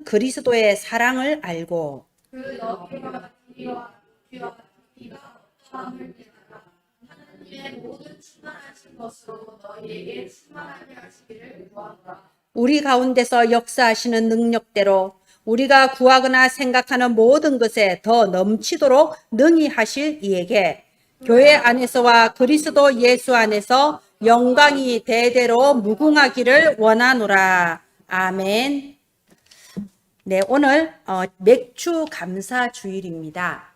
그리스도의 사랑을 알고 그 너비와 길이와 깊이가 어떠함을 깨달아 하나님의 모든 충만하신 것으로 너희에게 충만하게 하시기를 구하노라. 우리 가운데서 역사하시는 능력대로 우리가 구하거나 생각하는 모든 것에 더 넘치도록 능히 하실 이에게 교회 안에서와 그리스도 예수 안에서 영광이 대대로 무궁하기를 원하노라. 아멘. 네, 오늘 맥주 감사 주일입니다.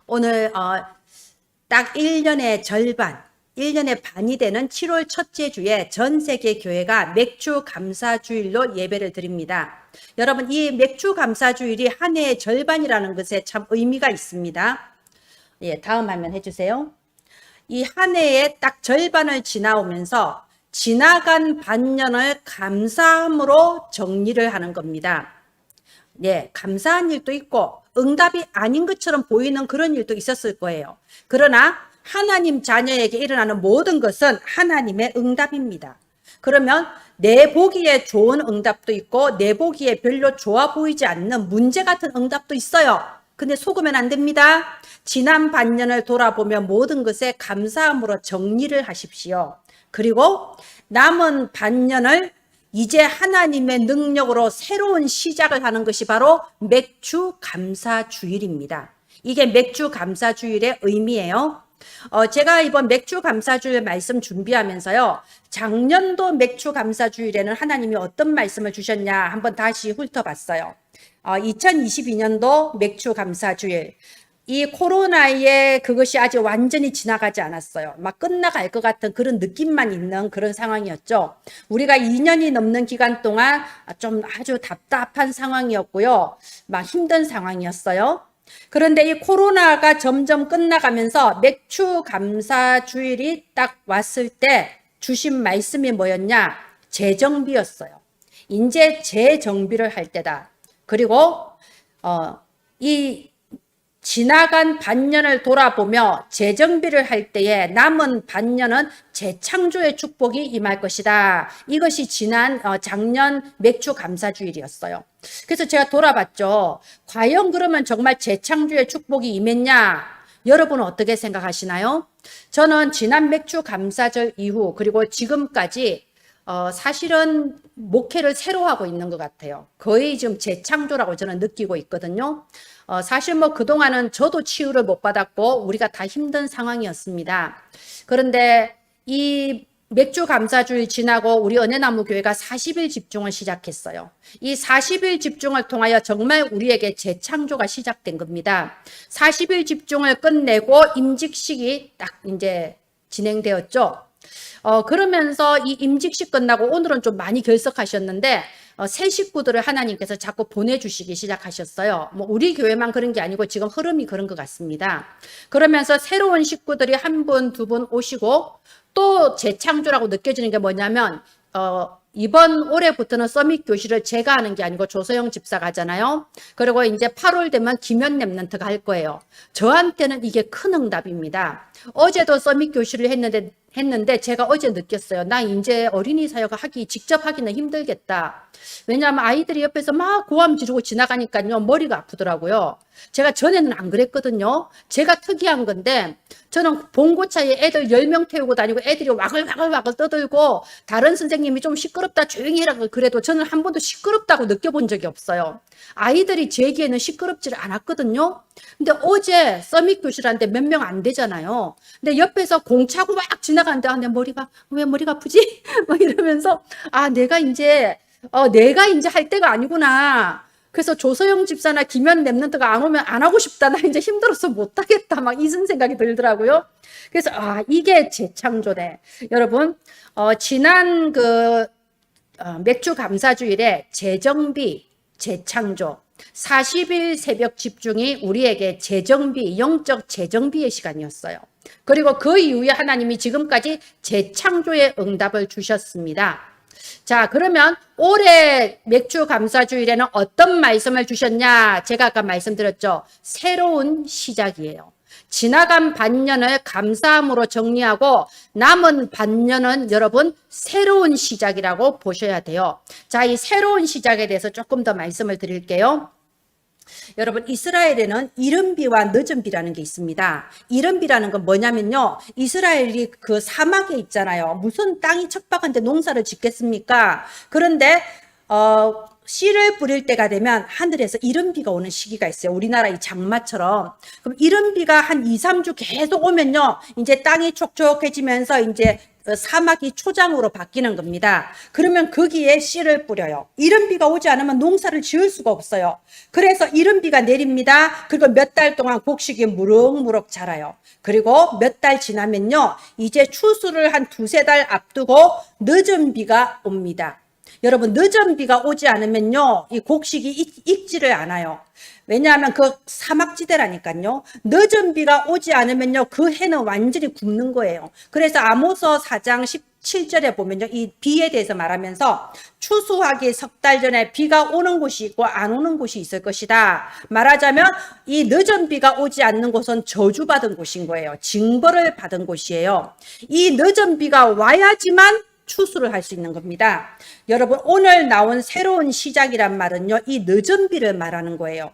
오늘 딱 1년의 절반, 1년의 반이 되는 7월 첫째 주에 전 세계 교회가 맥주 감사 주일로 예배를 드립니다. 여러분, 이 맥주 감사 주일이 한 해의 절반이라는 것에 참 의미가 있습니다. 예, 다음 화면 해주세요. 이 한 해의 딱 절반을 지나오면서 지나간 반년을 감사함으로 정리를 하는 겁니다. 네, 감사한 일도 있고 응답이 아닌 것처럼 보이는 그런 일도 있었을 거예요. 그러나 하나님 자녀에게 일어나는 모든 것은 하나님의 응답입니다. 그러면 내 보기에 좋은 응답도 있고 내 보기에 별로 좋아 보이지 않는 문제 같은 응답도 있어요. 근데 속으면 안 됩니다. 지난 반년을 돌아보며 모든 것에 감사함으로 정리를 하십시오. 그리고 남은 반년을 이제 하나님의 능력으로 새로운 시작을 하는 것이 바로 맥주 감사 주일입니다. 이게 맥주 감사 주일의 의미예요. 제가 이번 맥주 감사 주일 말씀 준비하면서요. 작년도 맥주 감사 주일에는 하나님이 어떤 말씀을 주셨냐 한번 다시 훑어봤어요. 2022년도 맥주 감사 주일. 이 코로나의 그것이 아직 완전히 지나가지 않았어요. 막 끝나갈 것 같은 그런 느낌만 있는 그런 상황이었죠. 우리가 2년이 넘는 기간 동안 좀 아주 답답한 상황이었고요. 막 힘든 상황이었어요. 그런데 이 코로나가 점점 끝나가면서 맥주 감사 주일이 딱 왔을 때 주신 말씀이 뭐였냐? 재정비였어요. 이제 재정비를 할 때다. 그리고 이 지나간 반년을 돌아보며 재정비를 할 때에 남은 반년은 재창조의 축복이 임할 것이다. 이것이 작년 맥주 감사주일이었어요. 그래서 제가 돌아봤죠. 과연 그러면 정말 재창조의 축복이 임했냐? 여러분은 어떻게 생각하시나요? 저는 지난 맥주 감사절 이후 그리고 지금까지 사실은 목회를 새로 하고 있는 것 같아요. 거의 지금 재창조라고 저는 느끼고 있거든요. 사실 뭐 그동안은 저도 치유를 못 받았고 우리가 다 힘든 상황이었습니다. 그런데 이 맥주 감사주일 지나고 우리 은혜나무 교회가 40일 집중을 시작했어요. 이 40일 집중을 통하여 정말 우리에게 재창조가 시작된 겁니다. 40일 집중을 끝내고 임직식이 딱 이제 진행되었죠. 그러면서 이 임직식 끝나고 오늘은 좀 많이 결석하셨는데 새 식구들을 하나님께서 자꾸 보내주시기 시작하셨어요. 뭐 우리 교회만 그런 게 아니고 지금 흐름이 그런 것 같습니다. 그러면서 새로운 식구들이 한 분, 두 분 오시고 또 재창조라고 느껴지는 게 뭐냐면 이번 올해부터는 서밋 교실을 제가 하는 게 아니고 조서영 집사가 하잖아요. 그리고 이제 8월 되면 김현 랩런트가 할 거예요. 저한테는 이게 큰 응답입니다. 어제도 서밋 교실을 했는데 제가 어제 느꼈어요. 나 이제 어린이 사역을 직접 하기는 힘들겠다. 왜냐하면 아이들이 옆에서 막 고함 지르고 지나가니까요. 머리가 아프더라고요. 제가 전에는 안 그랬거든요. 제가 특이한 건데 저는 봉고차에 애들 10명 태우고 다니고 애들이 와글와글 떠들고 다른 선생님이 좀 시끄럽다 조용히 해라 그래도 저는 한 번도 시끄럽다고 느껴본 적이 없어요. 아이들이 제기에는 시끄럽지를 않았거든요. 근데 어제 서밋 교실한테 몇 명 안 되잖아요. 근데 옆에서 공 차고 막 지나가는데 왜 머리가 아프지? 막 이러면서 내가 이제 할 때가 아니구나. 그래서 조서영 집사나 김현 랩런트가 안 오면 안 하고 싶다. 나 이제 힘들어서 못 하겠다. 막 이런 생각이 들더라고요. 그래서 이게 재창조네. 여러분 지난 맥주 감사주일에 재정비, 재창조 40일 새벽 집중이 우리에게 재정비, 영적 재정비의 시간이었어요. 그리고 그 이후에 하나님이 지금까지 재창조의 응답을 주셨습니다. 자, 그러면 올해 맥주 감사주일에는 어떤 말씀을 주셨냐? 제가 아까 말씀드렸죠. 새로운 시작이에요. 지나간 반년을 감사함으로 정리하고 남은 반년은 여러분 새로운 시작이라고 보셔야 돼요. 자, 이 새로운 시작에 대해서 조금 더 말씀을 드릴게요. 여러분, 이스라엘에는 이른비와 늦은비라는 게 있습니다. 이른비라는 건 뭐냐면요, 이스라엘이 그 사막에 있잖아요. 무슨 땅이 척박한데 농사를 짓겠습니까? 그런데 씨를 뿌릴 때가 되면 하늘에서 이른비가 오는 시기가 있어요. 우리나라 이 장마처럼. 그럼 이른비가 한 2, 3주 계속 오면요, 이제 땅이 촉촉해지면서 이제 사막이 초장으로 바뀌는 겁니다. 그러면 거기에 씨를 뿌려요. 이른비가 오지 않으면 농사를 지을 수가 없어요. 그래서 이른비가 내립니다. 그리고 몇 달 동안 곡식이 무럭무럭 자라요. 그리고 몇 달 지나면요, 이제 추수를 한 2, 3달 앞두고 늦은 비가 옵니다. 여러분, 늦은 비가 오지 않으면요, 이 곡식이 익지를 않아요. 왜냐하면 그 사막지대라니까요. 늦은 비가 오지 않으면요, 그 해는 완전히 굶는 거예요. 그래서 아모스 4장 17절에 보면요, 이 비에 대해서 말하면서 추수하기 석 달 전에 비가 오는 곳이 있고 안 오는 곳이 있을 것이다. 말하자면 이 늦은 비가 오지 않는 곳은 저주받은 곳인 거예요. 징벌을 받은 곳이에요. 이 늦은 비가 와야지만 추수를 할 수 있는 겁니다. 여러분, 오늘 나온 새로운 시작이란 말은요, 이 늦은 비를 말하는 거예요.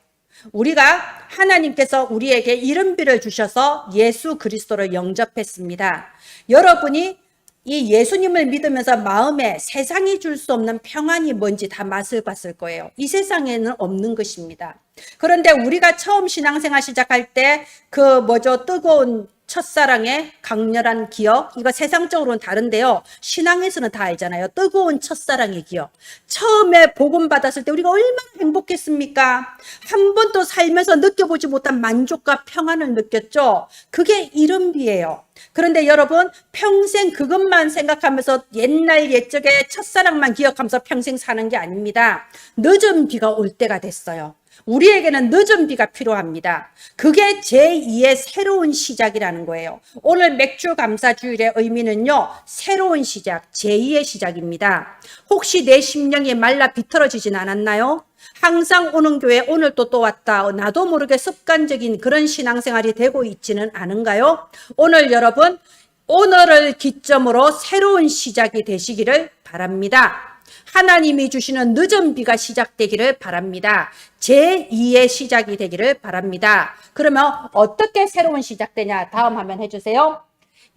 우리가 하나님께서 우리에게 이른 비를 주셔서 예수 그리스도를 영접했습니다. 여러분이 이 예수님을 믿으면서 마음에 세상이 줄 수 없는 평안이 뭔지 다 맛을 봤을 거예요. 이 세상에는 없는 것입니다. 그런데 우리가 처음 신앙생활 시작할 때 뜨거운 첫사랑의 강렬한 기억, 이거 세상적으로는 다른데요, 신앙에서는 다 알잖아요. 뜨거운 첫사랑의 기억. 처음에 복음 받았을 때 우리가 얼마나 행복했습니까? 한 번도 살면서 느껴보지 못한 만족과 평안을 느꼈죠. 그게 이른비예요. 그런데 여러분, 평생 그것만 생각하면서 옛날 옛적의 첫사랑만 기억하면서 평생 사는 게 아닙니다. 늦은 비가 올 때가 됐어요. 우리에게는 늦은 비가 필요합니다. 그게 제2의 새로운 시작이라는 거예요. 오늘 맥주 감사주일의 의미는요, 새로운 시작, 제2의 시작입니다. 혹시 내 심령이 말라 비틀어지진 않았나요? 항상 오는 교회 오늘 또 왔다, 나도 모르게 습관적인 그런 신앙생활이 되고 있지는 않은가요? 오늘 여러분, 오늘을 기점으로 새로운 시작이 되시기를 바랍니다. 하나님이 주시는 늦은 비가 시작되기를 바랍니다. 제2의 시작이 되기를 바랍니다. 그러면 어떻게 새로운 시작되냐? 다음 화면 해주세요.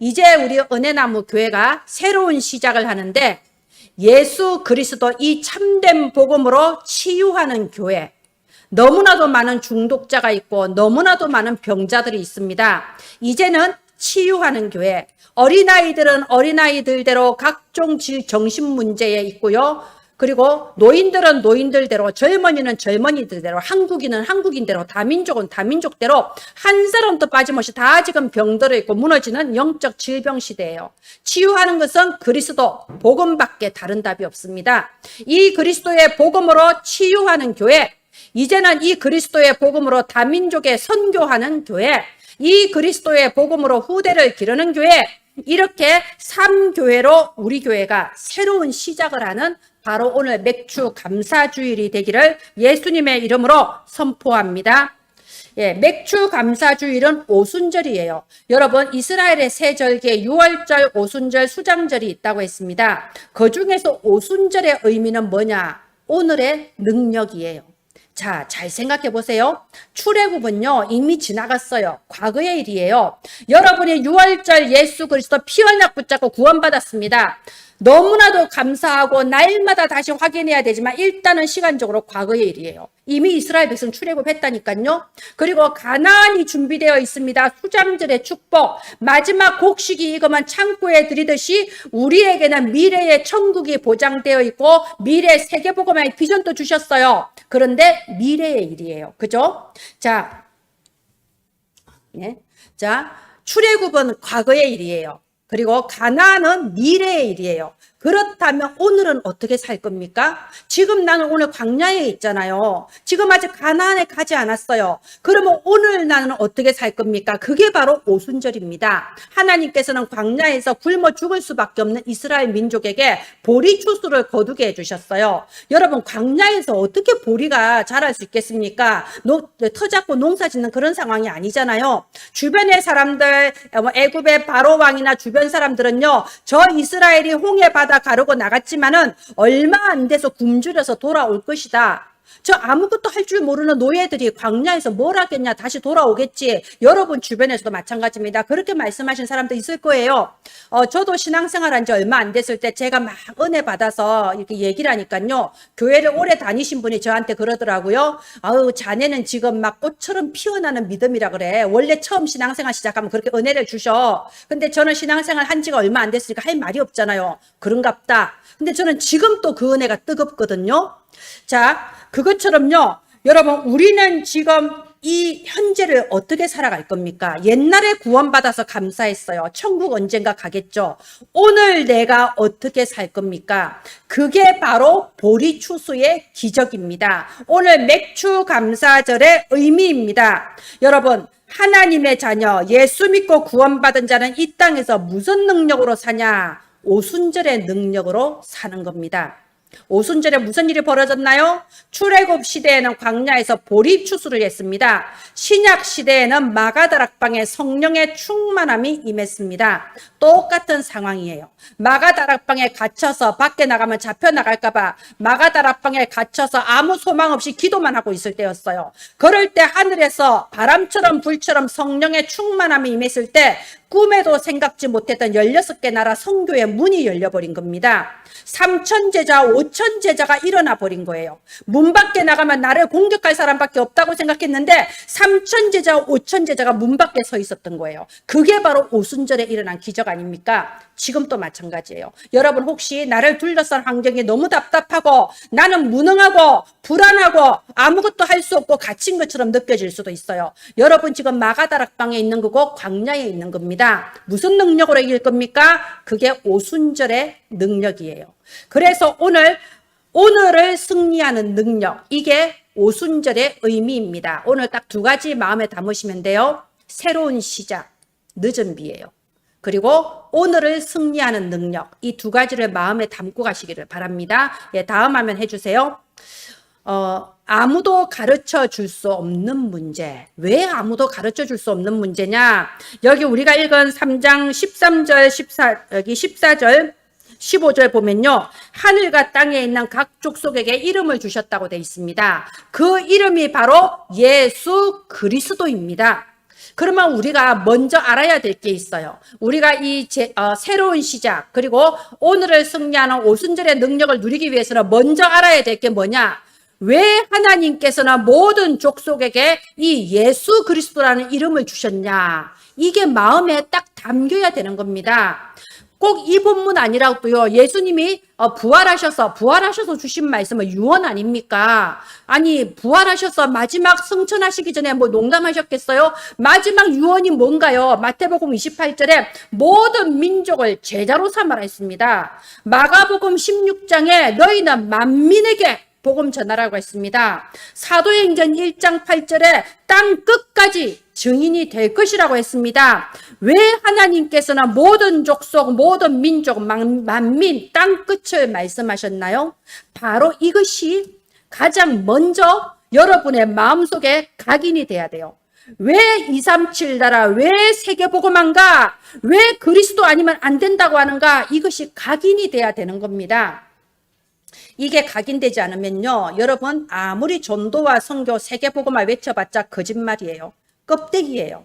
이제 우리 은혜나무 교회가 새로운 시작을 하는데, 예수 그리스도 이 참된 복음으로 치유하는 교회, 너무나도 많은 중독자가 있고 너무나도 많은 병자들이 있습니다. 이제는 치유하는 교회, 어린아이들은 어린아이들대로 각종 정신 문제에 있고요. 그리고 노인들은 노인들대로, 젊은이는 젊은이들대로, 한국인은 한국인대로, 다민족은 다민족대로 한 사람도 빠짐없이 다 지금 병들어 있고 무너지는 영적 질병 시대예요. 치유하는 것은 그리스도 복음밖에 다른 답이 없습니다. 이 그리스도의 복음으로 치유하는 교회, 이제는 이 그리스도의 복음으로 다민족에 선교하는 교회, 이 그리스도의 복음으로 후대를 기르는 교회, 이렇게 3교회로 우리 교회가 새로운 시작을 하는 바로 오늘 맥주 감사주일이 되기를 예수님의 이름으로 선포합니다. 예, 맥주 감사주일은 오순절이에요. 여러분, 이스라엘의 세 절기에 6월절, 오순절, 수장절이 있다고 했습니다. 그 중에서 오순절의 의미는 뭐냐? 오늘의 능력이에요. 자, 잘 생각해 보세요. 출애굽은요, 이미 지나갔어요. 과거의 일이에요. 여러분이 6월절 예수 그리스도 피 언약 붙잡고 구원받았습니다. 너무나도 감사하고 날마다 다시 확인해야 되지만 일단은 시간적으로 과거의 일이에요. 이미 이스라엘 백성 출애굽했다니까요. 그리고 가나안이 준비되어 있습니다. 수장절의 축복, 마지막 곡식이 익으면 창고에 들이듯이 우리에게는 미래의 천국이 보장되어 있고 미래 세계복음의 비전도 주셨어요. 그런데 미래의 일이에요. 그죠? 자, 출애굽은 과거의 일이에요. 그리고 가나안은 미래의 일이에요. 그렇다면 오늘은 어떻게 살 겁니까? 지금 나는 오늘 광야에 있잖아요. 지금 아직 가나안에 가지 않았어요. 그러면 오늘 나는 어떻게 살 겁니까? 그게 바로 오순절입니다. 하나님께서는 광야에서 굶어 죽을 수밖에 없는 이스라엘 민족에게 보리 추수를 거두게 해주셨어요. 여러분, 광야에서 어떻게 보리가 자랄 수 있겠습니까? 터 잡고 농사 짓는 그런 상황이 아니잖아요. 주변의 사람들, 애굽의 바로 왕이나 주변 사람들은요, 저 이스라엘이 홍해 바다 가르고 나갔지만은 얼마 안 돼서 굶주려서 돌아올 것이다. 저 아무것도 할 줄 모르는 노예들이 광야에서 뭘 하겠냐, 다시 돌아오겠지. 여러분 주변에서도 마찬가지입니다. 그렇게 말씀하신 사람도 있을 거예요. 저도 신앙생활 한 지 얼마 안 됐을 때 제가 막 은혜 받아서 이렇게 얘기를 하니까요, 교회를 오래 다니신 분이 저한테 그러더라고요. 아우, 자네는 지금 막 꽃처럼 피어나는 믿음이라 그래. 원래 처음 신앙생활 시작하면 그렇게 은혜를 주셔. 근데 저는 신앙생활 한 지가 얼마 안 됐으니까 할 말이 없잖아요. 그런갑다. 근데 저는 지금 또 그 은혜가 뜨겁거든요. 자, 그것처럼요, 여러분, 우리는 지금 이 현재를 어떻게 살아갈 겁니까? 옛날에 구원받아서 감사했어요. 천국 언젠가 가겠죠. 오늘 내가 어떻게 살 겁니까? 그게 바로 보리 추수의 기적입니다. 오늘 맥주 감사절의 의미입니다. 여러분, 하나님의 자녀, 예수 믿고 구원받은 자는 이 땅에서 무슨 능력으로 사냐? 오순절의 능력으로 사는 겁니다. 오순절에 무슨 일이 벌어졌나요? 출애굽 시대에는 광야에서 보리 추수를 했습니다. 신약 시대에는 마가다락방에 성령의 충만함이 임했습니다. 똑같은 상황이에요. 마가다락방에 갇혀서 밖에 나가면 잡혀나갈까봐 마가다락방에 갇혀서 아무 소망 없이 기도만 하고 있을 때였어요. 그럴 때 하늘에서 바람처럼 불처럼 성령의 충만함이 임했을 때 꿈에도 생각지 못했던 16개 나라 선교의 문이 열려버린 겁니다. 3천 제자, 5천 제자가 일어나 버린 거예요. 문 밖에 나가면 나를 공격할 사람밖에 없다고 생각했는데 3천 제자, 5천 제자가 문 밖에 서 있었던 거예요. 그게 바로 오순절에 일어난 기적 아닙니까? 지금도 마찬가지예요. 여러분, 혹시 나를 둘러싼 환경이 너무 답답하고 나는 무능하고 불안하고 아무것도 할 수 없고 갇힌 것처럼 느껴질 수도 있어요. 여러분, 지금 마가다락방에 있는 거고 광야에 있는 겁니다. 무슨 능력으로 이길 겁니까? 그게 오순절의 능력이에요. 그래서 오늘을 승리하는 능력, 이게 오순절의 의미입니다. 오늘 딱 두 가지 마음에 담으시면 돼요. 새로운 시작, 늦은 비예요. 그리고 오늘을 승리하는 능력, 이 두 가지를 마음에 담고 가시기를 바랍니다. 예, 다음 화면 해주세요. 아무도 가르쳐 줄 수 없는 문제. 왜 아무도 가르쳐 줄 수 없는 문제냐? 여기 우리가 읽은 3장 13절, 14절, 15절 보면요, 하늘과 땅에 있는 각 족속에게 이름을 주셨다고 되어 있습니다. 그 이름이 바로 예수 그리스도입니다. 그러면 우리가 먼저 알아야 될 게 있어요. 우리가 새로운 시작, 그리고 오늘을 승리하는 오순절의 능력을 누리기 위해서는 먼저 알아야 될 게 뭐냐? 왜 하나님께서는 모든 족속에게 이 예수 그리스도라는 이름을 주셨냐? 이게 마음에 딱 담겨야 되는 겁니다. 꼭 이 본문 아니라도요, 예수님이 부활하셔서 주신 말씀은 유언 아닙니까? 아니, 부활하셔서 마지막 승천하시기 전에 뭐 농담하셨겠어요? 마지막 유언이 뭔가요? 마태복음 28절에 모든 민족을 제자로 삼아라 했습니다. 마가복음 16장에 너희는 만민에게 복음 전하라고 했습니다. 사도행전 1장 8절에 땅 끝까지 증인이 될 것이라고 했습니다. 왜 하나님께서는 모든 족속, 모든 민족, 만민, 땅 끝을 말씀하셨나요? 바로 이것이 가장 먼저 여러분의 마음속에 각인이 돼야 돼요. 왜 237 나라, 왜 세계복음화인가, 왜 그리스도 아니면 안 된다고 하는가, 이것이 각인이 돼야 되는 겁니다. 이게 각인되지 않으면요, 여러분 아무리 전도와 선교, 세계복음화 외쳐봤자 거짓말이에요. 껍데기예요.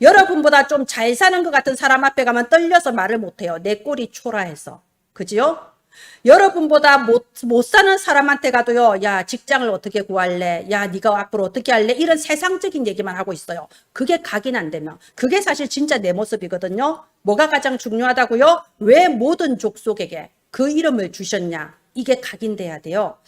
여러분보다 좀 잘 사는 것 같은 사람 앞에 가면 떨려서 말을 못해요. 내 꼴이 초라해서. 그지요? 여러분보다 못 사는 사람한테 가도요, 야, 직장을 어떻게 구할래? 야, 네가 앞으로 어떻게 할래? 이런 세상적인 얘기만 하고 있어요. 그게 각인 안 되면. 그게 사실 진짜 내 모습이거든요. 뭐가 가장 중요하다고요? 왜 모든 족속에게 그 이름을 주셨냐? 이게 각인돼야 돼요.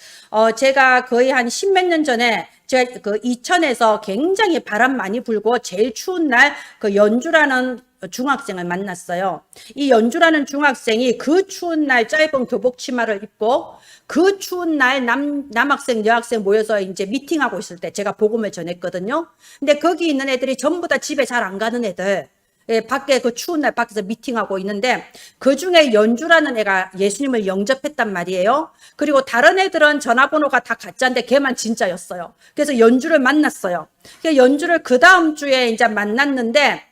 제가 거의 한 10몇 년 전에 제가 그 이천에서 굉장히 바람 많이 불고 제일 추운 날 그 연주라는 중학생을 만났어요. 이 연주라는 중학생이 그 추운 날 짧은 교복 치마를 입고 그 추운 날 남학생, 여학생 모여서 이제 미팅하고 있을 때 제가 복음을 전했거든요. 근데 거기 있는 애들이 전부 다 집에 잘 안 가는 애들. 예, 밖에 그 추운 날 밖에서 미팅하고 있는데 그 중에 연주라는 애가 예수님을 영접했단 말이에요. 그리고 다른 애들은 전화번호가 다 가짜인데 걔만 진짜였어요. 그래서 연주를 만났어요. 연주를 그 다음 주에 이제 만났는데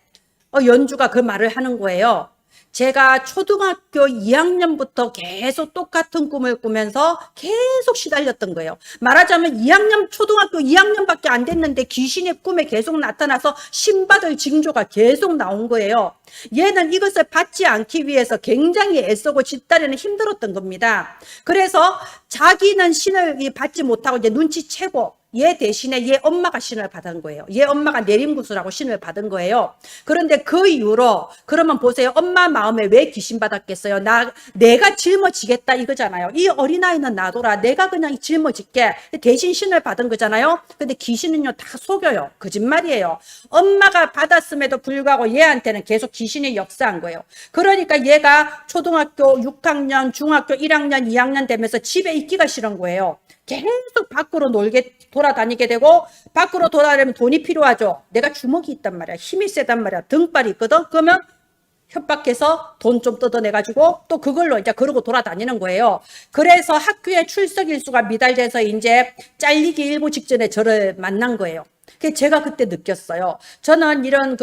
연주가 그 말을 하는 거예요. 제가 초등학교 2학년부터 계속 똑같은 꿈을 꾸면서 계속 시달렸던 거예요. 말하자면 초등학교 2학년밖에 안 됐는데 귀신이 꿈에 계속 나타나서 신받을 징조가 계속 나온 거예요. 얘는 이것을 받지 않기 위해서 굉장히 애쓰고 집다리는 힘들었던 겁니다. 그래서 자기는 신을 받지 못하고 이제 눈치채고 얘 대신에 얘 엄마가 신을 받은 거예요. 얘 엄마가 내림구수라고 신을 받은 거예요. 그런데 그 이후로 그러면 보세요. 엄마 마음에 왜 귀신 받았겠어요? 내가 짊어지겠다 이거잖아요. 이 어린아이는 놔둬라. 내가 그냥 짊어질게. 대신 신을 받은 거잖아요. 근데 귀신은요 다 속여요. 거짓말이에요. 엄마가 받았음에도 불구하고 얘한테는 계속 귀신이 역사한 거예요. 그러니까 얘가 초등학교 6학년, 중학교 1학년, 2학년 되면서 집에 있기가 싫은 거예요. 계속 밖으로 돌아다니게 되고 밖으로 돌아다니면 돈이 필요하죠. 내가 주먹이 있단 말이야. 힘이 세단 말이야. 등발이 있거든. 그러면 협박해서 돈 좀 뜯어내가지고 또 그걸로 이제 그러고 돌아다니는 거예요. 그래서 학교에 출석 일수가 미달돼서 이제 잘리기 일보 직전에 저를 만난 거예요. 제가 그때 느꼈어요. 저는 이런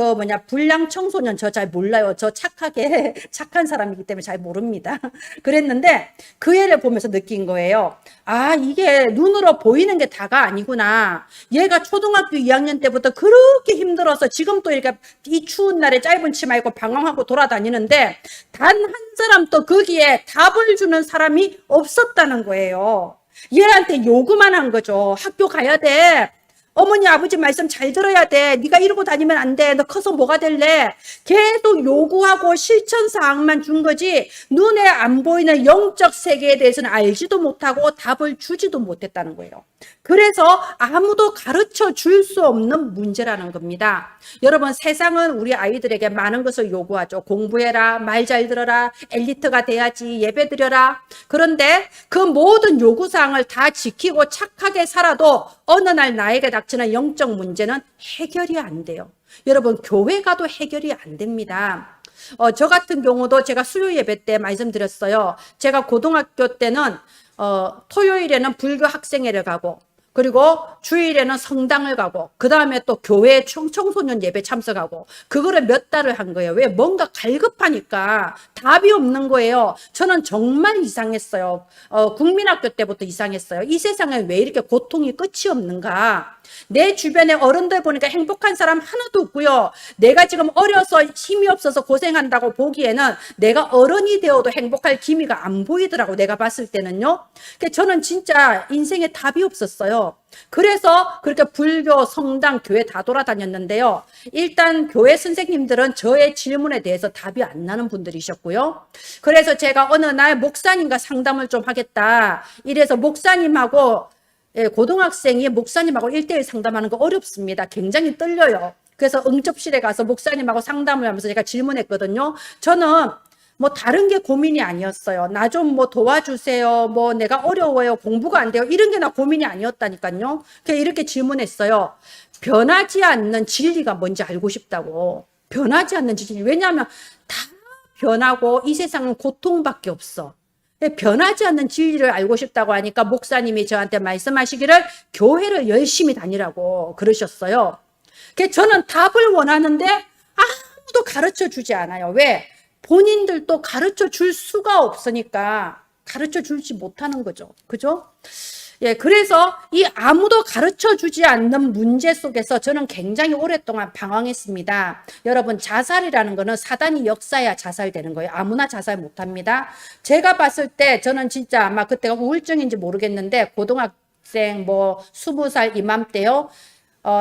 불량 청소년 저 잘 몰라요. 저 착한 사람이기 때문에 잘 모릅니다. 그랬는데 그 애를 보면서 느낀 거예요. 아, 이게 눈으로 보이는 게 다가 아니구나. 얘가 초등학교 2학년 때부터 그렇게 힘들어서 지금 또 이렇게 이 추운 날에 짧은 치마 입고 방황하고 돌아다니는데 단 한 사람도 거기에 답을 주는 사람이 없었다는 거예요. 얘한테 요구만 한 거죠. 학교 가야 돼. 어머니 아버지 말씀 잘 들어야 돼. 네가 이러고 다니면 안 돼. 너 커서 뭐가 될래? 계속 요구하고 실천 사항만 준 거지 눈에 안 보이는 영적 세계에 대해서는 알지도 못하고 답을 주지도 못했다는 거예요. 그래서 아무도 가르쳐 줄 수 없는 문제라는 겁니다. 여러분 세상은 우리 아이들에게 많은 것을 요구하죠. 공부해라, 말 잘 들어라, 엘리트가 돼야지, 예배 드려라. 그런데 그 모든 요구사항을 다 지키고 착하게 살아도 어느 날 나에게 닥치는 영적 문제는 해결이 안 돼요. 여러분 교회 가도 해결이 안 됩니다. 저 같은 경우도 제가 수요 예배 때 말씀드렸어요. 제가 고등학교 때는 토요일에는 불교 학생회를 가고 그리고 주일에는 성당을 가고 그 다음에 또 교회 청소년 예배 참석하고 그거를 몇 달을 한 거예요. 왜? 뭔가 갈급하니까 답이 없는 거예요. 저는 정말 이상했어요. 국민학교 때부터 이상했어요. 이 세상에 왜 이렇게 고통이 끝이 없는가. 내 주변에 어른들 보니까 행복한 사람 하나도 없고요. 내가 지금 어려서 힘이 없어서 고생한다고 보기에는 내가 어른이 되어도 행복할 기미가 안 보이더라고. 내가 봤을 때는요. 저는 진짜 인생에 답이 없었어요. 그래서 그렇게 불교, 성당, 교회 다 돌아다녔는데요. 일단 교회 선생님들은 저의 질문에 대해서 답이 안 나는 분들이셨고요. 그래서 제가 어느 날 목사님과 상담을 좀 하겠다. 이래서 목사님하고 고등학생이 목사님하고 1대1 상담하는 거 어렵습니다. 굉장히 떨려요. 그래서 응접실에 가서 목사님하고 상담을 하면서 제가 질문했거든요. 저는 다른 게 고민이 아니었어요. 나 좀 도와주세요. 내가 어려워요. 공부가 안 돼요. 이런 게 나 고민이 아니었다니까요. 그래서 이렇게 질문했어요. 변하지 않는 진리가 뭔지 알고 싶다고. 변하지 않는 진리. 왜냐하면 다 변하고 이 세상은 고통밖에 없어. 변하지 않는 진리를 알고 싶다고 하니까 목사님이 저한테 말씀하시기를 교회를 열심히 다니라고 그러셨어요. 그래서 저는 답을 원하는데 아무도 가르쳐 주지 않아요. 왜? 본인들도 가르쳐 줄 수가 없으니까 가르쳐 주지 못하는 거죠. 그죠? 예, 그래서 이 아무도 가르쳐 주지 않는 문제 속에서 저는 굉장히 오랫동안 방황했습니다. 여러분, 자살이라는 거는 사단이 역사야 자살되는 거예요. 아무나 자살 못 합니다. 제가 봤을 때 저는 진짜 아마 그때가 우울증인지 모르겠는데 고등학생 20살 이맘때요.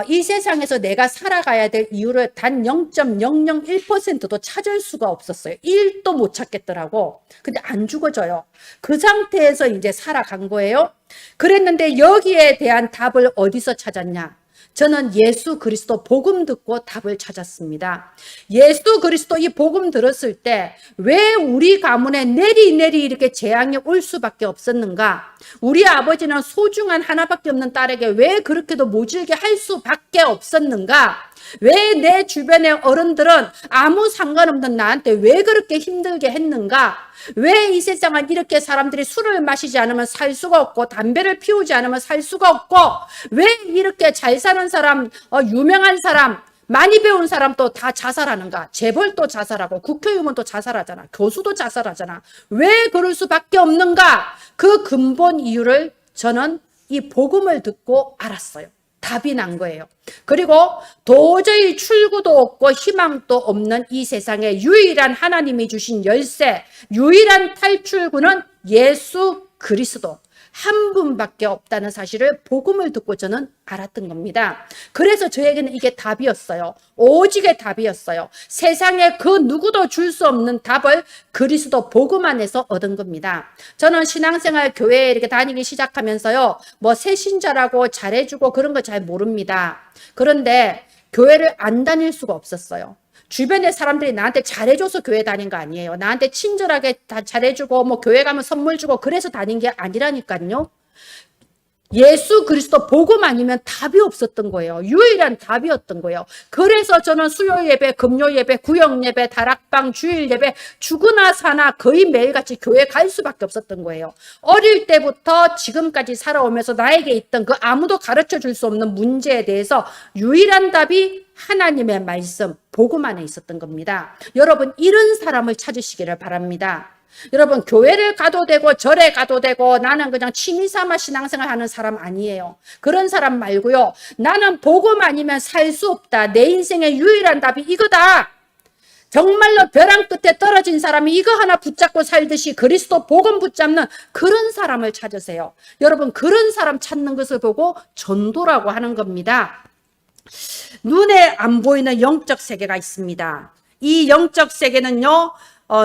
이 세상에서 내가 살아가야 될 이유를 단 0.001%도 찾을 수가 없었어요. 1도 못 찾겠더라고. 근데 안 죽어져요. 그 상태에서 이제 살아간 거예요. 그랬는데 여기에 대한 답을 어디서 찾았냐? 저는 예수 그리스도 복음 듣고 답을 찾았습니다. 예수 그리스도 이 복음 들었을 때 왜 우리 가문에 내리 이렇게 재앙이 올 수밖에 없었는가? 우리 아버지는 소중한 하나밖에 없는 딸에게 왜 그렇게도 모질게 할 수밖에 없었는가? 왜 내 주변의 어른들은 아무 상관없는 나한테 왜 그렇게 힘들게 했는가? 왜 이 세상은 이렇게 사람들이 술을 마시지 않으면 살 수가 없고 담배를 피우지 않으면 살 수가 없고 왜 이렇게 잘 사는 사람, 유명한 사람, 많이 배운 사람도 다 자살하는가? 재벌도 자살하고 국회의원도 자살하잖아. 교수도 자살하잖아. 왜 그럴 수밖에 없는가? 그 근본 이유를 저는 이 복음을 듣고 알았어요. 답이 난 거예요. 그리고 도저히 출구도 없고 희망도 없는 이 세상에 유일한 하나님이 주신 열쇠, 유일한 탈출구는 예수 그리스도 한 분밖에 없다는 사실을 복음을 듣고 저는 알았던 겁니다. 그래서 저에게는 이게 답이었어요. 오직의 답이었어요. 세상에 그 누구도 줄 수 없는 답을 그리스도 복음 안에서 얻은 겁니다. 저는 신앙생활 교회에 이렇게 다니기 시작하면서요, 뭐 새신자라고 잘해주고 그런 거 잘 모릅니다. 그런데 교회를 안 다닐 수가 없었어요. 주변의 사람들이 나한테 잘해줘서 교회 다닌 거 아니에요. 나한테 친절하게 다 잘해주고 뭐 교회 가면 선물 주고 그래서 다닌 게 아니라니까요. 예수 그리스도 복음 아니면 답이 없었던 거예요. 유일한 답이었던 거예요. 그래서 저는 수요 예배, 금요 예배, 구역 예배, 다락방, 주일 예배 죽으나 사나 거의 매일같이 교회 갈 수밖에 없었던 거예요. 어릴 때부터 지금까지 살아오면서 나에게 있던 그 아무도 가르쳐 줄 수 없는 문제에 대해서 유일한 답이 하나님의 말씀, 복음 안에 있었던 겁니다. 여러분, 이런 사람을 찾으시기를 바랍니다. 여러분, 교회를 가도 되고 절에 가도 되고 나는 그냥 취미삼아 신앙생활 하는 사람 아니에요. 그런 사람 말고요. 나는 복음 아니면 살 수 없다. 내 인생의 유일한 답이 이거다. 정말로 벼랑 끝에 떨어진 사람이 이거 하나 붙잡고 살듯이 그리스도 복음 붙잡는 그런 사람을 찾으세요. 여러분, 그런 사람 찾는 것을 보고 전도라고 하는 겁니다. 눈에 안 보이는 영적 세계가 있습니다. 이 영적 세계는요,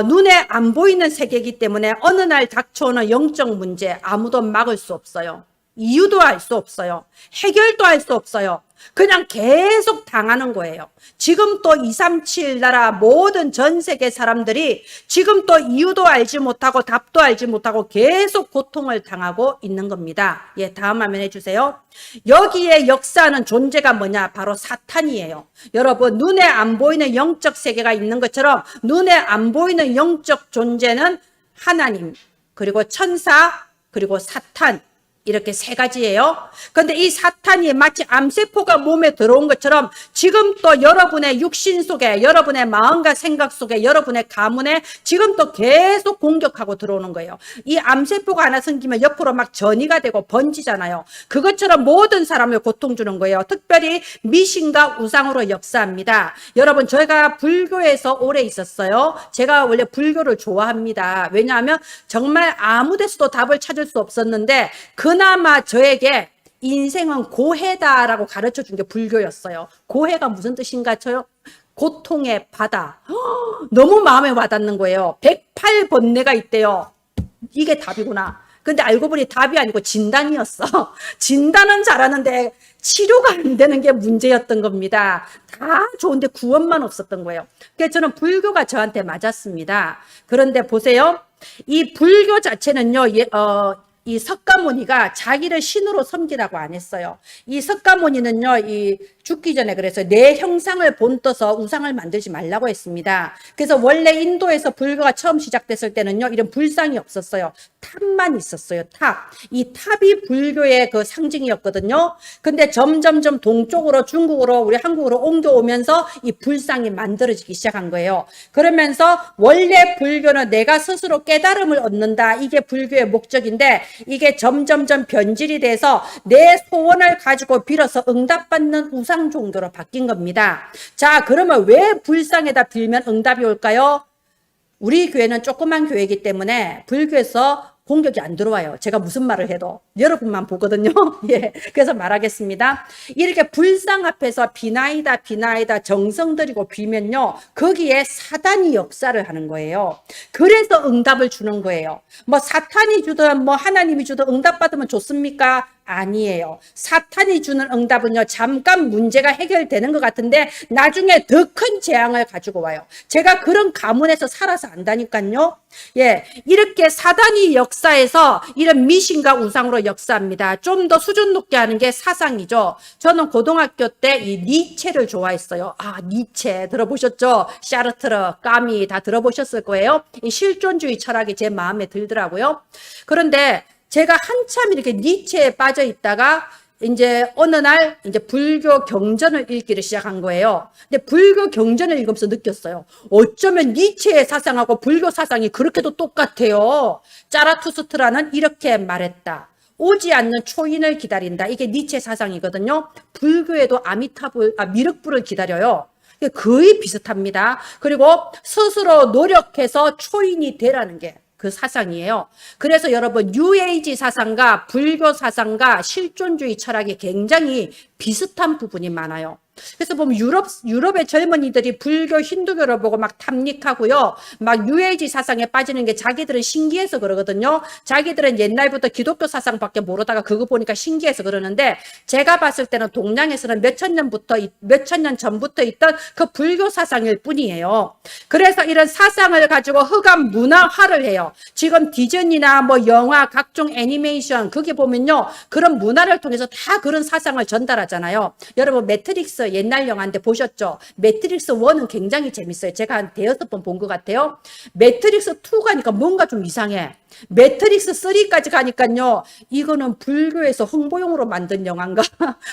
눈에 안 보이는 세계이기 때문에 어느 날 닥쳐오는 영적 문제 아무도 막을 수 없어요. 이유도 알 수 없어요. 해결도 할 수 없어요. 그냥 계속 당하는 거예요. 지금 또 237 나라 모든 전 세계 사람들이 지금 또 이유도 알지 못하고 답도 알지 못하고 계속 고통을 당하고 있는 겁니다. 예, 다음 화면 해주세요. 여기에 역사하는 존재가 뭐냐? 바로 사탄이에요. 여러분, 눈에 안 보이는 영적 세계가 있는 것처럼 눈에 안 보이는 영적 존재는 하나님, 그리고 천사, 그리고 사탄, 이렇게 세 가지예요. 그런데 이 사탄이 마치 암세포가 몸에 들어온 것처럼 지금 또 여러분의 육신 속에, 여러분의 마음과 생각 속에, 여러분의 가문에 지금 또 계속 공격하고 들어오는 거예요. 이 암세포가 하나 생기면 옆으로 막 전이가 되고 번지잖아요. 그것처럼 모든 사람을 고통 주는 거예요. 특별히 미신과 우상으로 역사합니다. 여러분, 저희가 불교에서 오래 있었어요. 제가 원래 불교를 좋아합니다. 왜냐하면 정말 아무 데서도 답을 찾을 수 없었는데 그나마 저에게 인생은 고해다라고 가르쳐 준 게 불교였어요. 고해가 무슨 뜻인가 쳐요? 고통의 바다. 너무 마음에 와닿는 거예요. 108번뇌가 있대요. 이게 답이구나. 근데 알고 보니 답이 아니고 진단이었어. 진단은 잘하는데 치료가 안 되는 게 문제였던 겁니다. 다 좋은데 구원만 없었던 거예요. 그래서 저는 불교가 저한테 맞았습니다. 그런데 보세요. 이 불교 자체는요, 이 석가모니가 자기를 신으로 섬기라고 안 했어요. 이 석가모니는요, 이 죽기 전에 그래서 내 형상을 본떠서 우상을 만들지 말라고 했습니다. 그래서 원래 인도에서 불교가 처음 시작됐을 때는요, 이런 불상이 없었어요. 탑만 있었어요. 탑. 이 탑이 불교의 그 상징이었거든요. 근데 점점점 동쪽으로 중국으로 우리 한국으로 옮겨오면서 이 불상이 만들어지기 시작한 거예요. 그러면서 원래 불교는 내가 스스로 깨달음을 얻는다. 이게 불교의 목적인데 이게 점점점 변질이 돼서 내 소원을 가지고 빌어서 응답받는 우상 종교로 바뀐 겁니다. 자, 그러면 왜 불상에다 빌면 응답이 올까요? 우리 교회는 조그만 교회이기 때문에 불교에서 공격이 안 들어와요. 제가 무슨 말을 해도 여러분만 보거든요. 예, 그래서 말하겠습니다. 이렇게 불상 앞에서 비나이다 비나이다 정성 들이고 빌면요, 거기에 사단이 역사를 하는 거예요. 그래서 응답을 주는 거예요. 뭐 사탄이 주든 뭐 하나님이 주든 응답 받으면 좋습니까? 아니에요. 사탄이 주는 응답은요, 잠깐 문제가 해결되는 것 같은데 나중에 더 큰 재앙을 가지고 와요. 제가 그런 가문에서 살아서 안다니까요. 예, 이렇게 사단이 역사에서 이런 미신과 우상으로 역사합니다. 좀 더 수준 높게 하는 게 사상이죠. 저는 고등학교 때 이 니체를 좋아했어요. 니체 들어보셨죠? 샤르트르, 까미 다 들어보셨을 거예요. 이 실존주의 철학이 제 마음에 들더라고요. 그런데 제가 한참 이렇게 니체에 빠져 있다가 이제 어느 날 이제 불교 경전을 읽기를 시작한 거예요. 근데 불교 경전을 읽으면서 느꼈어요. 어쩌면 니체의 사상하고 불교 사상이 그렇게도 똑같아요. 짜라투스트라는 이렇게 말했다. 오지 않는 초인을 기다린다. 이게 니체 사상이거든요. 불교에도 미륵불을 기다려요. 거의 비슷합니다. 그리고 스스로 노력해서 초인이 되라는 게 그 사상이에요. 그래서 여러분 뉴에이지 사상과 불교 사상과 실존주의 철학이 굉장히 비슷한 부분이 많아요. 그래서 보면 유럽의 젊은이들이 불교, 힌두교를 보고 막 탐닉하고요. 막 뉴에이지 사상에 빠지는 게 자기들은 신기해서 그러거든요. 자기들은 옛날부터 기독교 사상밖에 모르다가 그거 보니까 신기해서 그러는데 제가 봤을 때는 동양에서는 몇천 년 전부터 있던 그 불교 사상일 뿐이에요. 그래서 이런 사상을 가지고 흑암 문화화를 해요. 지금 디즈니나 뭐 영화, 각종 애니메이션 거기 보면요. 그런 문화를 통해서 다 그런 사상을 전달하잖아요. 여러분 매트릭스 옛날 영화인데 보셨죠? 매트릭스 1은 굉장히 재밌어요. 제가 한 대여섯 번 본 것 같아요. 매트릭스 2 가니까 뭔가 좀 이상해. 매트릭스 3까지 가니까요. 이거는 불교에서 홍보용으로 만든 영화인가?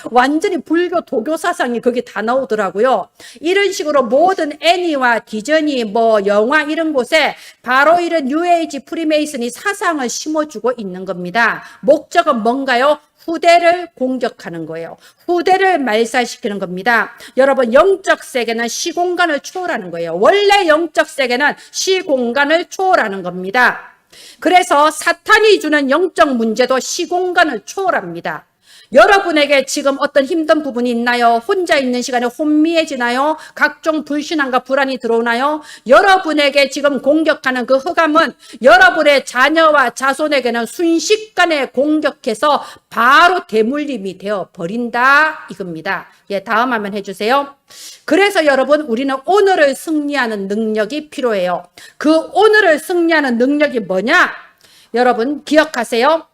완전히 불교 도교 사상이 거기 다 나오더라고요. 이런 식으로 모든 애니와 디즈니 뭐 영화 이런 곳에 바로 이런 뉴에이지 프리메이슨이 사상을 심어주고 있는 겁니다. 목적은 뭔가요? 후대를 공격하는 거예요. 후대를 말살시키는 겁니다. 여러분 영적 세계는 시공간을 초월하는 거예요. 원래 영적 세계는 시공간을 초월하는 겁니다. 그래서 사탄이 주는 영적 문제도 시공간을 초월합니다. 여러분에게 지금 어떤 힘든 부분이 있나요? 혼자 있는 시간에 혼미해지나요? 각종 불신앙과 불안이 들어오나요? 여러분에게 지금 공격하는 그 흑암은 여러분의 자녀와 자손에게는 순식간에 공격해서 바로 대물림이 되어 버린다 이겁니다. 예, 다음 화면 해주세요. 그래서 여러분 우리는 오늘을 승리하는 능력이 필요해요. 그 오늘을 승리하는 능력이 뭐냐? 여러분 기억하세요.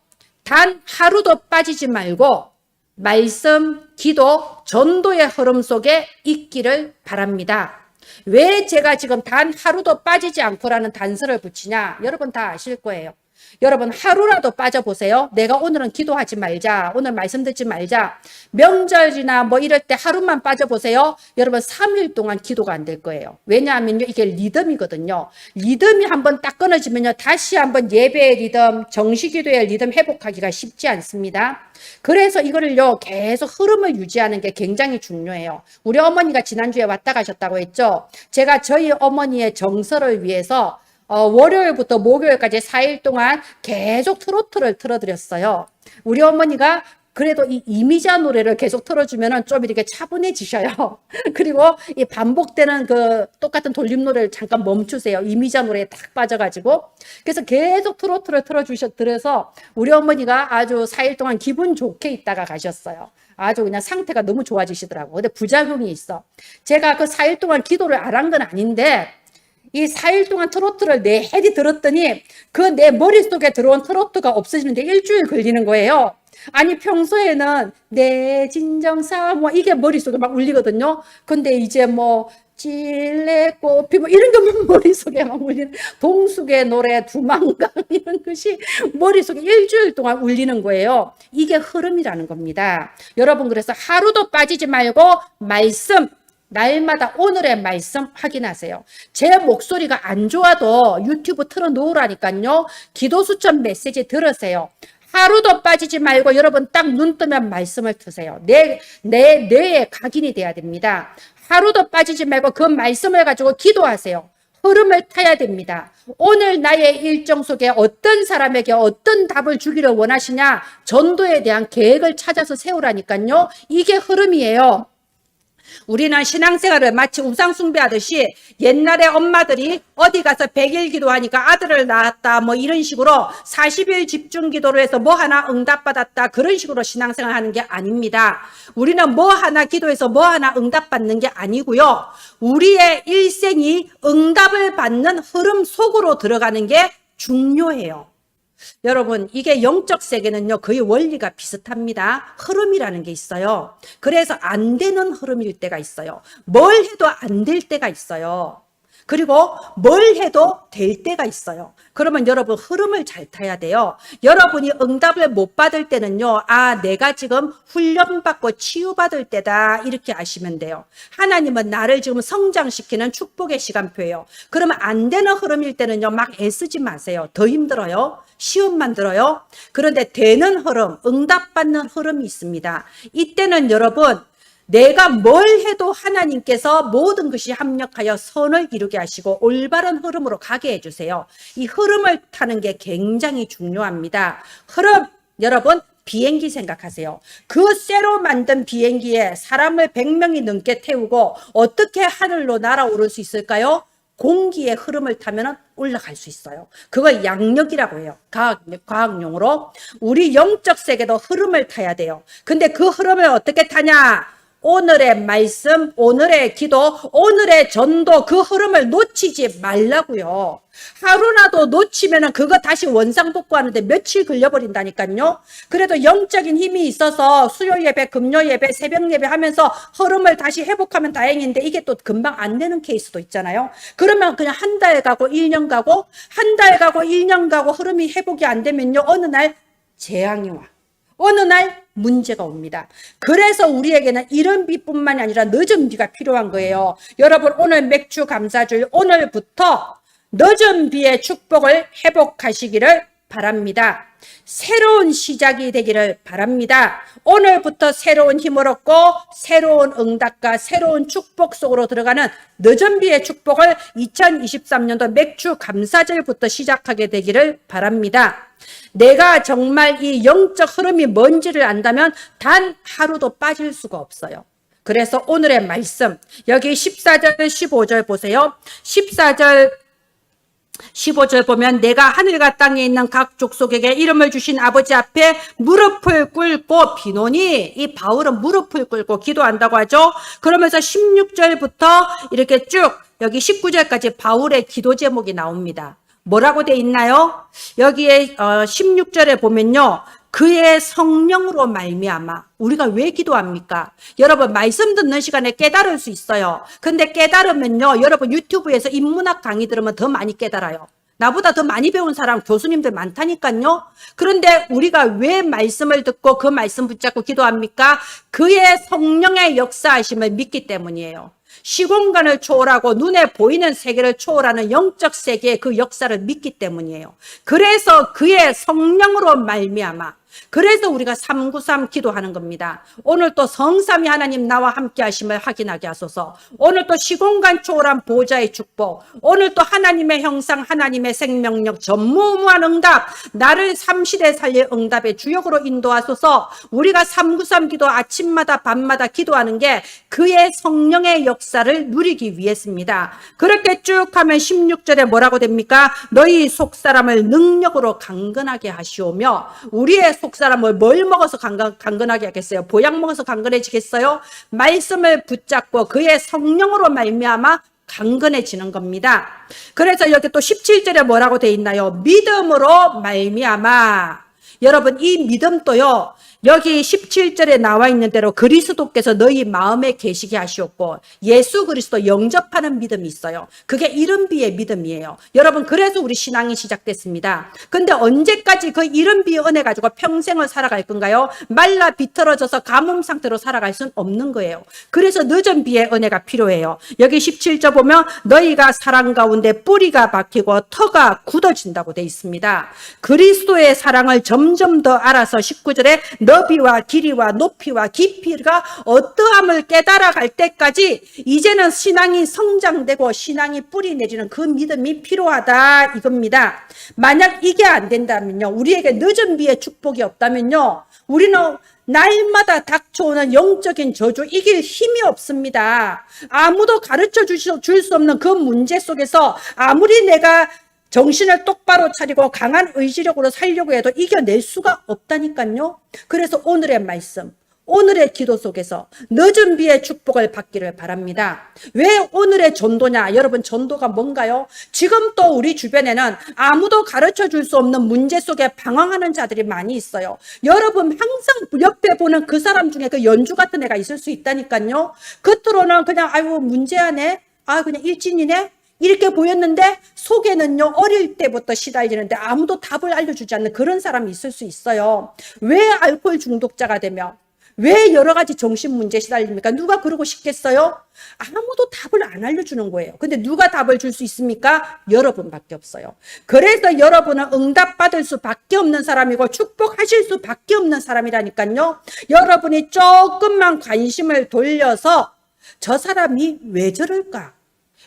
단 하루도 빠지지 말고 말씀, 기도, 전도의 흐름 속에 있기를 바랍니다. 왜 제가 지금 단 하루도 빠지지 않고라는 단서를 붙이냐? 여러분 다 아실 거예요. 여러분 하루라도 빠져보세요. 내가 오늘은 기도하지 말자. 오늘 말씀 듣지 말자. 명절이나 뭐 이럴 때 하루만 빠져보세요. 여러분 3일 동안 기도가 안 될 거예요. 왜냐하면요. 이게 리듬이거든요. 리듬이 한번 딱 끊어지면요. 다시 한번 예배의 리듬, 정시기도의 리듬 회복하기가 쉽지 않습니다. 그래서 이거를요. 계속 흐름을 유지하는 게 굉장히 중요해요. 우리 어머니가 지난주에 왔다 가셨다고 했죠. 제가 저희 어머니의 정서를 위해서 월요일부터 목요일까지 4일 동안 계속 트로트를 틀어드렸어요. 우리 어머니가 그래도 이 이미자 노래를 계속 틀어주면은 좀 이렇게 차분해지셔요. 그리고 이 반복되는 그 똑같은 돌림 노래를 잠깐 멈추세요. 이미자 노래에 딱 빠져가지고. 그래서 계속 트로트를 틀어주셔서 우리 어머니가 아주 4일 동안 기분 좋게 있다가 가셨어요. 아주 그냥 상태가 너무 좋아지시더라고요. 근데 부작용이 있어. 제가 그 4일 동안 기도를 안 한 건 아닌데 이 4일 동안 트로트를 내해리 들었더니 그 내 머릿속에 들어온 트로트가 없어지는데 일주일 걸리는 거예요. 아니 평소에는 내 진정사 뭐 이게 머릿속에 막 울리거든요. 근데 이제 뭐 찔레꽃피 뭐 이런 것만 머릿속에 막 울리는 동숙의 노래 두만강 이런 것이 머릿속에 일주일 동안 울리는 거예요. 이게 흐름이라는 겁니다. 여러분 그래서 하루도 빠지지 말고 말씀 날마다 오늘의 말씀 확인하세요. 제 목소리가 안 좋아도 유튜브 틀어 놓으라니까요. 기도 수천 메시지 들으세요. 하루도 빠지지 말고 여러분 딱 눈 뜨면 말씀을 드세요. 내 뇌에 각인이 돼야 됩니다. 하루도 빠지지 말고 그 말씀을 가지고 기도하세요. 흐름을 타야 됩니다. 오늘 나의 일정 속에 어떤 사람에게 어떤 답을 주기를 원하시냐? 전도에 대한 계획을 찾아서 세우라니까요. 이게 흐름이에요. 우리는 신앙생활을 마치 우상숭배하듯이 옛날에 엄마들이 어디 가서 100일 기도하니까 아들을 낳았다 뭐 이런 식으로 40일 집중 기도를 해서 뭐 하나 응답받았다 그런 식으로 신앙생활 하는 게 아닙니다. 우리는 뭐 하나 기도해서 뭐 하나 응답받는 게 아니고요. 우리의 일생이 응답을 받는 흐름 속으로 들어가는 게 중요해요. 여러분, 이게 영적 세계는요, 거의 원리가 비슷합니다. 흐름이라는 게 있어요. 그래서 안 되는 흐름일 때가 있어요. 뭘 해도 안 될 때가 있어요. 그리고 뭘 해도 될 때가 있어요. 그러면 여러분 흐름을 잘 타야 돼요. 여러분이 응답을 못 받을 때는요. 아, 내가 지금 훈련받고 치유받을 때다 이렇게 아시면 돼요. 하나님은 나를 지금 성장시키는 축복의 시간표예요. 그러면 안 되는 흐름일 때는요. 막 애쓰지 마세요. 더 힘들어요. 시험만 들어요. 그런데 되는 흐름, 응답받는 흐름이 있습니다. 이때는 여러분 내가 뭘 해도 하나님께서 모든 것이 합력하여 선을 이루게 하시고 올바른 흐름으로 가게 해주세요. 이 흐름을 타는 게 굉장히 중요합니다. 흐름, 여러분 비행기 생각하세요. 그 쇠로 만든 비행기에 사람을 100명이 넘게 태우고 어떻게 하늘로 날아오를 수 있을까요? 공기의 흐름을 타면 올라갈 수 있어요. 그걸 양력이라고 해요. 과학용어로. 우리 영적 세계도 흐름을 타야 돼요. 근데 그 흐름을 어떻게 타냐? 오늘의 말씀, 오늘의 기도, 오늘의 전도 그 흐름을 놓치지 말라고요. 하루라도 놓치면 그거 다시 원상복구하는데 며칠 걸려버린다니까요. 그래도 영적인 힘이 있어서 수요 예배, 금요 예배, 새벽 예배 하면서 흐름을 다시 회복하면 다행인데 이게 또 금방 안 되는 케이스도 있잖아요. 그러면 그냥 한 달 가고 1년 가고 한 달 가고 1년 가고 흐름이 회복이 안 되면요. 어느 날 재앙이 와. 어느 날 문제가 옵니다. 그래서 우리에게는 이른 비뿐만이 아니라 늦은 비가 필요한 거예요. 여러분 오늘 맥주 감사주일 오늘부터 늦은 비의 축복을 회복하시기를 바랍니다. 새로운 시작이 되기를 바랍니다. 오늘부터 새로운 힘을 얻고 새로운 응답과 새로운 축복 속으로 들어가는 늦은 비의 축복을 2023년도 맥주 감사절부터 시작하게 되기를 바랍니다. 내가 정말 이 영적 흐름이 뭔지를 안다면 단 하루도 빠질 수가 없어요. 그래서 오늘의 말씀 여기 14절 15절 보세요. 14절 15절 보면 내가 하늘과 땅에 있는 각 족속에게 이름을 주신 아버지 앞에 무릎을 꿇고 비노니 이 바울은 무릎을 꿇고 기도한다고 하죠. 그러면서 16절부터 이렇게 쭉 여기 19절까지 바울의 기도 제목이 나옵니다. 뭐라고 돼 있나요? 여기에 16절에 보면요. 그의 성령으로 말미암아 우리가 왜 기도합니까? 여러분 말씀 듣는 시간에 깨달을 수 있어요. 근데 깨달으면요. 여러분 유튜브에서 인문학 강의 들으면 더 많이 깨달아요. 나보다 더 많이 배운 사람 교수님들 많다니까요. 그런데 우리가 왜 말씀을 듣고 그 말씀 붙잡고 기도합니까? 그의 성령의 역사하심을 믿기 때문이에요. 시공간을 초월하고 눈에 보이는 세계를 초월하는 영적 세계의 그 역사를 믿기 때문이에요. 그래서 그의 성령으로 말미암아 그래서 우리가 393 기도하는 겁니다. 오늘 또 성삼위 하나님 나와 함께 하심을 확인하게 하소서. 오늘 또 시공간 초월한 보좌의 축복, 오늘 또 하나님의 형상 하나님의 생명력 전무후무한 응답, 나를 3시대 살릴 응답의 주역으로 인도하소서. 우리가 393 기도 아침마다 밤마다 기도하는 게 그의 성령의 역사를 누리기 위해서입니다. 그렇게 쭉 하면 16절에 뭐라고 됩니까? 너희 속사람을 능력으로 강건하게 하시오며 우리의 속사람을 뭘 먹어서 강건하게 하겠어요? 보약 먹어서 강건해지겠어요? 말씀을 붙잡고 그의 성령으로 말미암아 강건해지는 겁니다. 그래서 여기 또 17절에 뭐라고 돼 있나요? 믿음으로 말미암아. 여러분 이 믿음도요. 여기 17절에 나와 있는 대로 그리스도께서 너희 마음에 계시게 하시었고 예수 그리스도 영접하는 믿음이 있어요. 그게 이른비의 믿음이에요. 여러분 그래서 우리 신앙이 시작됐습니다. 근데 언제까지 그 이른비의 은혜 가지고 평생을 살아갈 건가요? 말라 비틀어져서 가뭄 상태로 살아갈 수는 없는 거예요. 그래서 늦은 비의 은혜가 필요해요. 여기 17절 보면 너희가 사랑 가운데 뿌리가 박히고 터가 굳어진다고 돼 있습니다. 그리스도의 사랑을 점점 더 알아서 19절에 너비와 길이와 높이와 깊이가 어떠함을 깨달아갈 때까지 이제는 신앙이 성장되고 신앙이 뿌리 내리는 그 믿음이 필요하다 이겁니다. 만약 이게 안 된다면요. 우리에게 늦은 비의 축복이 없다면요. 우리는 날마다 닥쳐오는 영적인 저주 이길 힘이 없습니다. 아무도 가르쳐 줄 수 없는 그 문제 속에서 아무리 내가 정신을 똑바로 차리고 강한 의지력으로 살려고 해도 이겨낼 수가 없다니까요. 그래서 오늘의 말씀, 오늘의 기도 속에서 늦은 비의 축복을 받기를 바랍니다. 왜 오늘의 전도냐? 여러분, 전도가 뭔가요? 지금 또 우리 주변에는 아무도 가르쳐 줄 수 없는 문제 속에 방황하는 자들이 많이 있어요. 여러분, 항상 옆에 보는 그 사람 중에 그 연주 같은 애가 있을 수 있다니까요. 겉으로는 그냥 아이고 문제하네, 그냥 일진이네, 이렇게 보였는데 속에는요, 어릴 때부터 시달리는데 아무도 답을 알려주지 않는 그런 사람이 있을 수 있어요. 왜 알코올 중독자가 되며 왜 여러 가지 정신 문제에 시달립니까? 누가 그러고 싶겠어요? 아무도 답을 안 알려주는 거예요. 근데 누가 답을 줄 수 있습니까? 여러분밖에 없어요. 그래서 여러분은 응답받을 수밖에 없는 사람이고 축복하실 수밖에 없는 사람이라니까요. 여러분이 조금만 관심을 돌려서 저 사람이 왜 저럴까?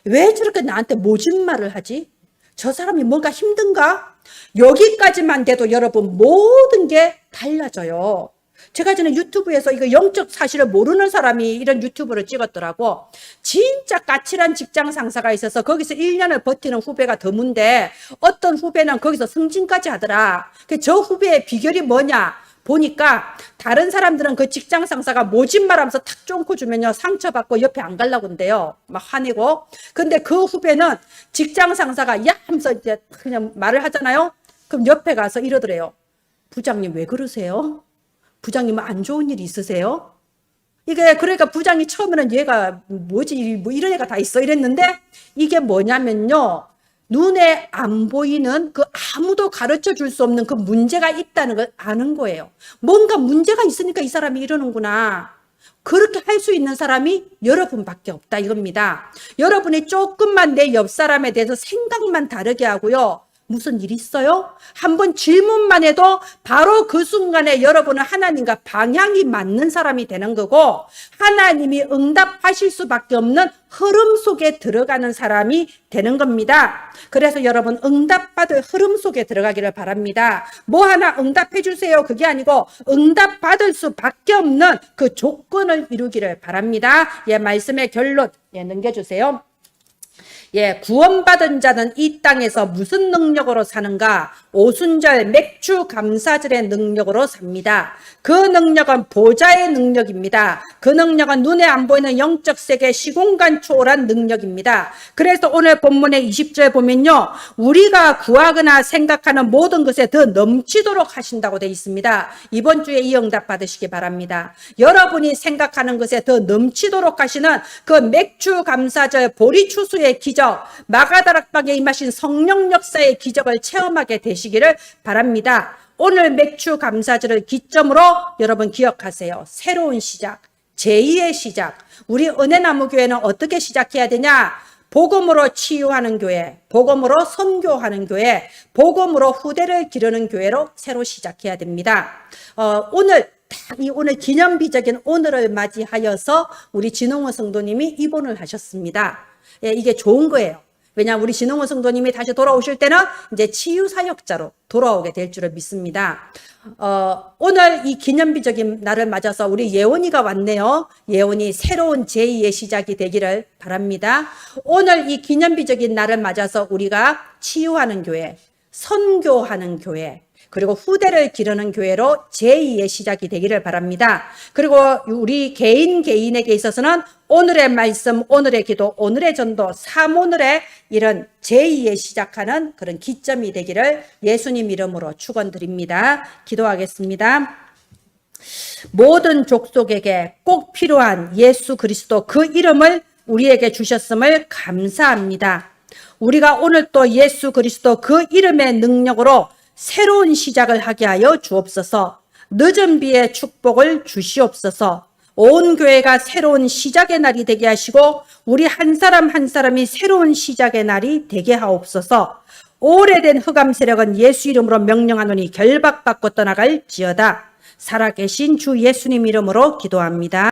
왜 저렇게 나한테 모진 말을 하지? 저 사람이 뭔가 힘든가? 여기까지만 돼도 여러분 모든 게 달라져요. 제가 전에 유튜브에서 이거 영적 사실을 모르는 사람이 이런 유튜브를 찍었더라고. 진짜 까칠한 직장 상사가 있어서 거기서 1년을 버티는 후배가 드문데 어떤 후배는 거기서 승진까지 하더라. 저 후배의 비결이 뭐냐? 보니까 다른 사람들은 그 직장 상사가 모진 말하면서 탁 쫑코 주면요 상처받고 옆에 안 가려고 한대요. 막 화내고. 근데 그 후배는 직장 상사가 야 하면서 이제 그냥 말을 하잖아요. 그럼 옆에 가서 이러더래요. 부장님 왜 그러세요? 부장님은 안 좋은 일 있으세요? 이게 그러니까 부장이 처음에는 얘가 뭐지 뭐 이런 애가 다 있어 이랬는데 이게 뭐냐면요. 눈에 안 보이는 그 아무도 가르쳐 줄 수 없는 그 문제가 있다는 걸 아는 거예요. 뭔가 문제가 있으니까 이 사람이 이러는구나. 그렇게 할 수 있는 사람이 여러분밖에 없다 이겁니다. 여러분이 조금만 내 옆 사람에 대해서 생각만 다르게 하고요. 무슨 일 있어요? 한번 질문만 해도 바로 그 순간에 여러분은 하나님과 방향이 맞는 사람이 되는 거고 하나님이 응답하실 수밖에 없는 흐름 속에 들어가는 사람이 되는 겁니다. 그래서 여러분 응답받을 흐름 속에 들어가기를 바랍니다. 뭐 하나 응답해 주세요. 그게 아니고 응답받을 수밖에 없는 그 조건을 이루기를 바랍니다. 말씀의 결론 넘겨주세요. 구원받은 자는 이 땅에서 무슨 능력으로 사는가? 오순절 맥주 감사절의 능력으로 삽니다. 그 능력은 보좌의 능력입니다. 그 능력은 눈에 안 보이는 영적 세계 시공간 초월한 능력입니다. 그래서 오늘 본문의 20절 보면요. 우리가 구하거나 생각하는 모든 것에 더 넘치도록 하신다고 되어 있습니다. 이번 주에 이 응답 받으시기 바랍니다. 여러분이 생각하는 것에 더 넘치도록 하시는 그 맥주 감사절 보리추수의 기적, 마가다락방에 임하신 성령 역사의 기적을 체험하게 되시기를 바랍니다. 오늘 맥주 감사절을 기점으로 여러분 기억하세요. 새로운 시작, 제2의 시작. 우리 은혜나무교회는 어떻게 시작해야 되냐? 복음으로 치유하는 교회, 복음으로 선교하는 교회, 복음으로 후대를 기르는 교회로 새로 시작해야 됩니다. 오늘 기념비적인 오늘을 맞이하여서 우리 진홍호 성도님이 입원을 하셨습니다. 이게 좋은 거예요. 왜냐하면 우리 진홍호 성도님이 다시 돌아오실 때는 이제 치유사역자로 돌아오게 될 줄을 믿습니다. 오늘 이 기념비적인 날을 맞아서 우리 예원이가 왔네요. 예원이 새로운 제2의 시작이 되기를 바랍니다. 오늘 이 기념비적인 날을 맞아서 우리가 치유하는 교회, 선교하는 교회, 그리고 후대를 기르는 교회로 제2의 시작이 되기를 바랍니다. 그리고 우리 개인에게 있어서는 오늘의 말씀, 오늘의 기도, 오늘의 전도, 3오늘의 이런 제2의 시작하는 그런 기점이 되기를 예수님 이름으로 축원드립니다. 기도하겠습니다. 모든 족속에게 꼭 필요한 예수 그리스도 그 이름을 우리에게 주셨음을 감사합니다. 우리가 오늘 또 예수 그리스도 그 이름의 능력으로 새로운 시작을 하게 하여 주옵소서. 늦은 비의 축복을 주시옵소서. 온 교회가 새로운 시작의 날이 되게 하시고 우리 한 사람 한 사람이 새로운 시작의 날이 되게 하옵소서. 오래된 흑암 세력은 예수 이름으로 명령하노니 결박받고 떠나갈지어다. 살아계신 주 예수님 이름으로 기도합니다.